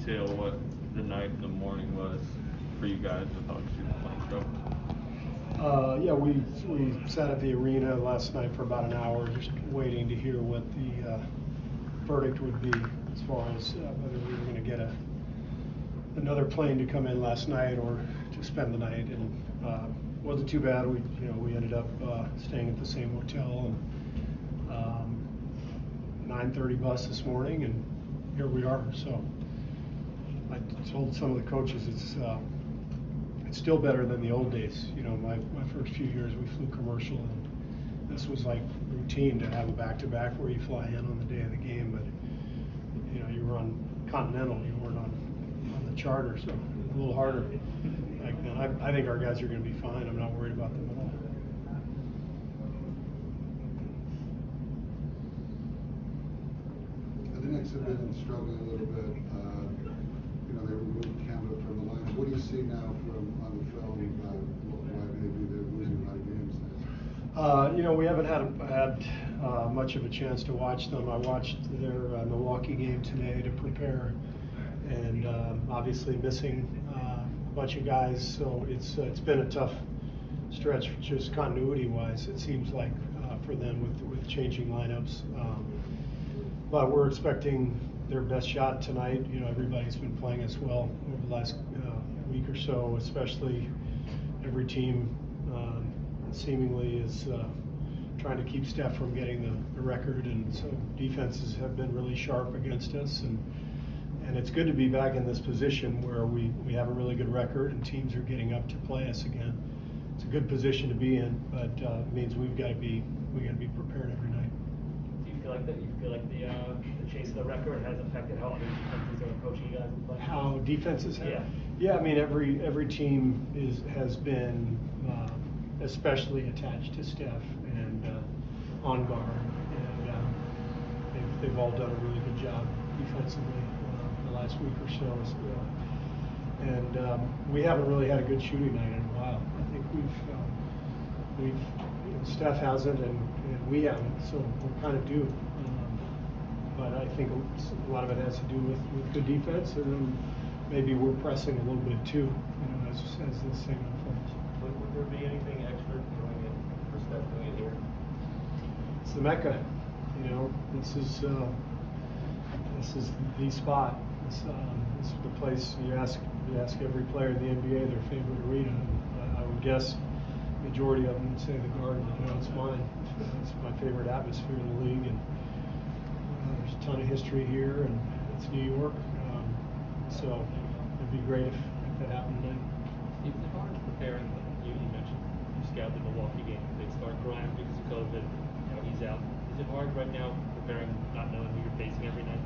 detail what the night and the morning was for you guys with obviously the playing struggle? Yeah, we sat at the arena last night for about an hour, just waiting to hear what the verdict would be as far as whether we were going to get another plane to come in last night or to spend the night. And wasn't too bad. We ended up staying at the same hotel, and 9:30 bus this morning, and here we are. So I told some of the coaches it's still better than the old days. My first few years we flew commercial, and this was like routine to have a back-to-back where you fly in on the day of the game. But you were on Continental, you weren't on the charter, so a little harder back then. I think our guys are going to be fine. I'm not worried about them at all. The Knicks have been struggling a little bit. They removed Kemba from the lineup. What do you see now on the film about why maybe they're losing a lot of games now? We haven't had much of a chance to watch them. I watched their Milwaukee game today to prepare, and obviously missing a bunch of guys. So it's been a tough stretch, just continuity-wise. It seems like for them with changing lineups. But we're expecting their best shot tonight. Everybody's been playing us well over the last week or so, especially every team seemingly is trying to keep Steph from getting the record, and so defenses have been really sharp against us, and it's good to be back in this position where we have a really good record and teams are getting up to play us again. It's a good position to be in, but it means we got to be prepared every night. Do you feel like the chase of the record has affected how other defenses are approaching you guys in play? How defenses have? Yeah. Yeah, I mean every team has been especially attached to Steph and on guard, and they've all done a really good job defensively the last week or so. And we haven't really had a good shooting night in a while. I think we've Steph hasn't and we haven't, so we're kind of due. But I think a lot of it has to do with good defense, and then maybe we're pressing a little bit too, as this thing unfolds. Would there be anything extra doing it for Steph doing it here? It's the Mecca, This is the spot. This is the place. You ask every player in the NBA their favorite arena. I would guess majority of them would say the Garden. It's mine. It's my favorite atmosphere in the league, and there's a ton of history here, and it's New York. So it'd be great if that happened tonight. Is it hard preparing? You mentioned you scouted the Milwaukee game. They start Grimes because of COVID. He's out. Is it hard right now preparing, not knowing who you're facing every night?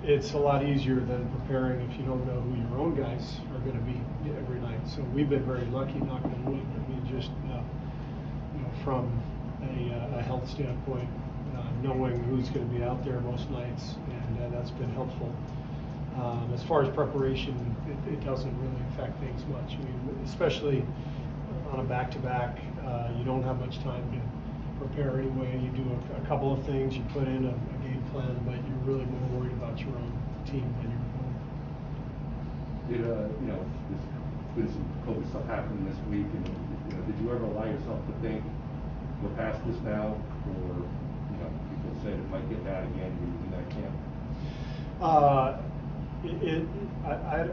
It's a lot easier than preparing if you don't know who your own guys are going to be every night. So we've been very lucky, knock on wood. I mean, just from a health standpoint, knowing who's going to be out there most nights, and that's been helpful. As far as preparation, it doesn't really affect things much. I mean, especially on a back-to-back, you don't have much time to prepare anyway. You do a couple of things, you put in a game plan, but you're really more worried about your own team than your opponent. There's been some COVID stuff happening this week, and did you ever allow yourself to think we're past this now, or people said it might get bad again in that camp?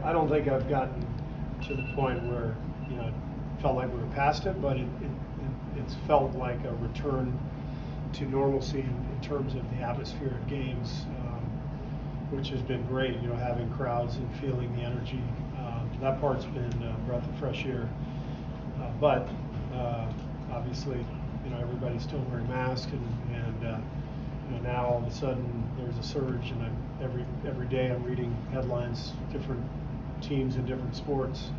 I don't think I've gotten to the point where it felt like we were past it, but it's felt like a return to normalcy in terms of the atmosphere of games, which has been great. Having crowds and feeling the energy. That part's been a breath of fresh air. But obviously, everybody's still wearing masks, and now all of a sudden there's a surge, and every day I'm reading headlines, different teams in different sports,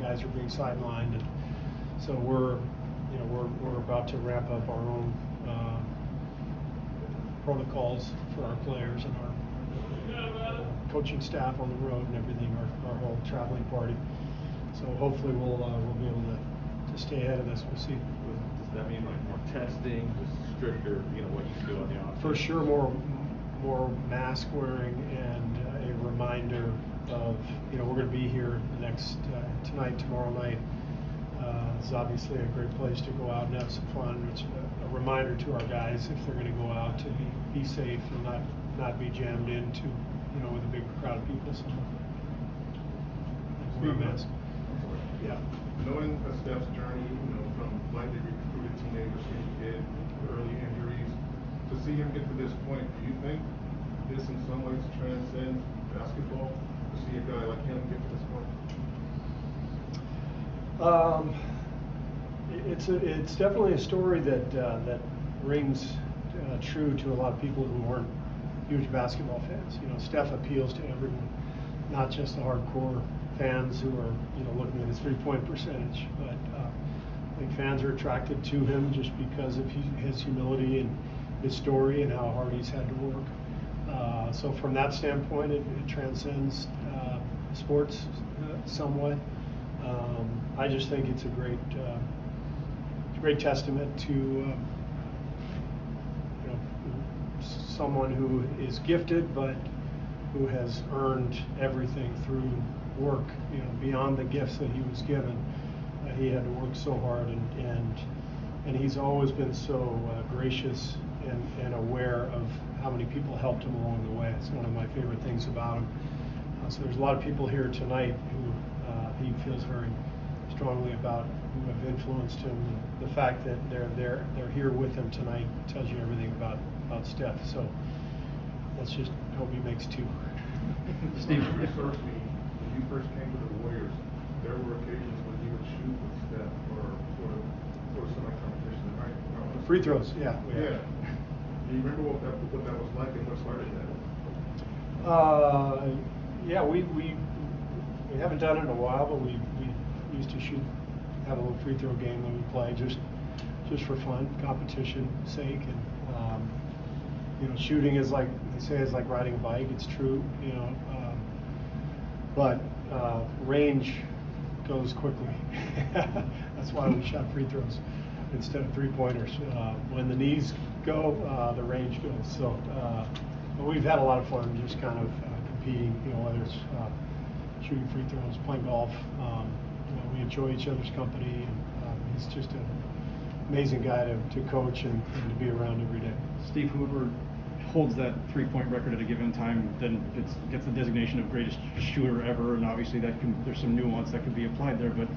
guys are being sidelined, and so we're about to ramp up our own protocols for our players and our coaching staff on the road and everything, our whole traveling party. So hopefully we'll be able to stay ahead of this. We'll see. Does that mean like more testing, just stricter, what you can do on the offense? For sure, more mask wearing, and a reminder of, we're going to be here next tonight, tomorrow night. It's obviously a great place to go out and have some fun. It's a reminder to our guys if they're going to go out to be safe and not be jammed into, with a big crowd of people somewhere. Wear a mask. Yeah. Knowing Steph's journey, from lightly recruited teenager, skinny kid, early injuries, to see him get to this point, do you think this in some ways transcends basketball? To see a guy like him get to this point? It's definitely a story that rings true to a lot of people who aren't huge basketball fans. Steph appeals to everyone, not just the hardcore fans who are looking at his 3-point percentage, but I think fans are attracted to him just because of his humility and his story and how hard he's had to work. So from that standpoint, it transcends sports somewhat. I just think it's a great testament to someone who is gifted, but who has earned everything through work. Beyond the gifts that he was given, he had to work so hard, and he's always been so gracious and aware of how many people helped him along the way. It's one of my favorite things about him. So there's a lot of people here tonight who he feels very strongly about, who have influenced him. The fact that they're here with him tonight tells you everything about Steph. So let's just hope he makes two. Steve, when you first came to the Warriors, there were occasions when you would shoot with Steph or sort of semi-competition, right? Free throws, yeah. Yeah. Do you remember what that was like and what started that? Yeah, we haven't done it in a while, but we used to have a little free throw game when we play, just for fun, competition sake, and shooting is like they say is like riding a bike. It's true, but range goes quickly. That's why we shot free throws instead of 3-pointers. When the knees go, the range goes. So, but we've had a lot of fun just kind of competing. Whether it's shooting free throws, playing golf. We enjoy each other's company, and he's just an amazing guy to coach and to be around every day. Steve, whoever holds that 3-point record at a given time then gets the designation of greatest shooter ever, and obviously there's some nuance that could be applied there. But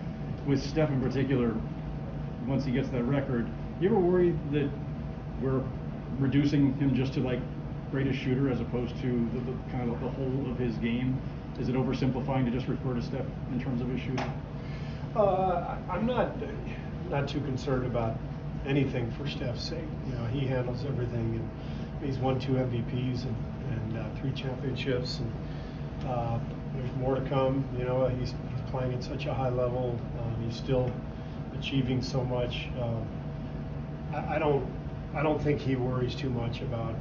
with Steph in particular, once he gets that record, you ever worry that we're reducing him just to like greatest shooter as opposed to the kind of the whole of his game? Is it oversimplifying to just refer to Steph in terms of his shooting? I'm not too concerned about anything for Steph's sake. He handles everything, and he's won 2 MVPs and 3 championships, and there's more to come. He's playing at such a high level. He's still achieving so much. I don't think he worries too much about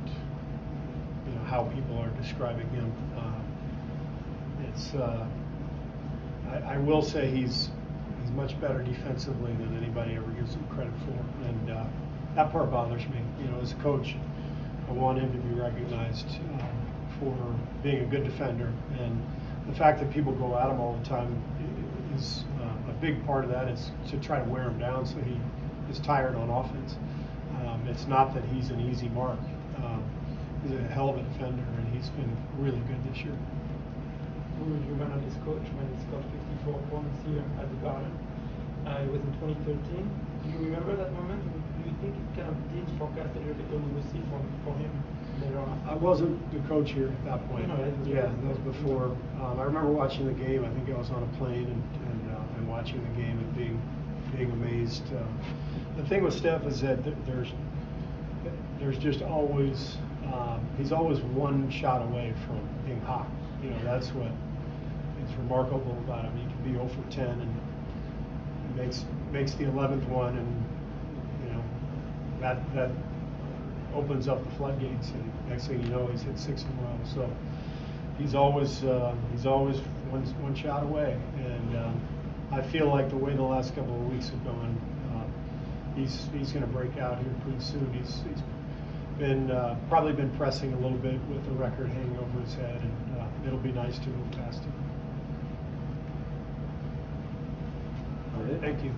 how people are describing him. I will say he's much better defensively than anybody ever gives him credit for, and that part bothers me. As a coach, I want him to be recognized for being a good defender, and the fact that people go at him all the time is a big part of that is to try to wear him down so he is tired on offense. It's not that he's an easy mark. He's a hell of a defender, and he's been really good this year. Who would you run on this coach when he scored 54 points here at the Garden? It was in 2013. Do you remember that moment? Do you think it kind of did forecast a little bit what we would see from him later on? I wasn't the coach here at that point. No, that was before. I remember watching the game. I think I was on a plane and watching the game and being amazed. The thing with Steph is that there's just always he's always one shot away from being hot. That's what is remarkable about him. He can be 0 for 10 and makes the 11th one, and that opens up the floodgates, and next thing you know, he's hit 6 in a row. So he's always one shot away, and I feel like the way the last couple of weeks have gone, he's going to break out here pretty soon. probably been pressing a little bit with the record hanging over his head, and it'll be nice to move past him. Thank you.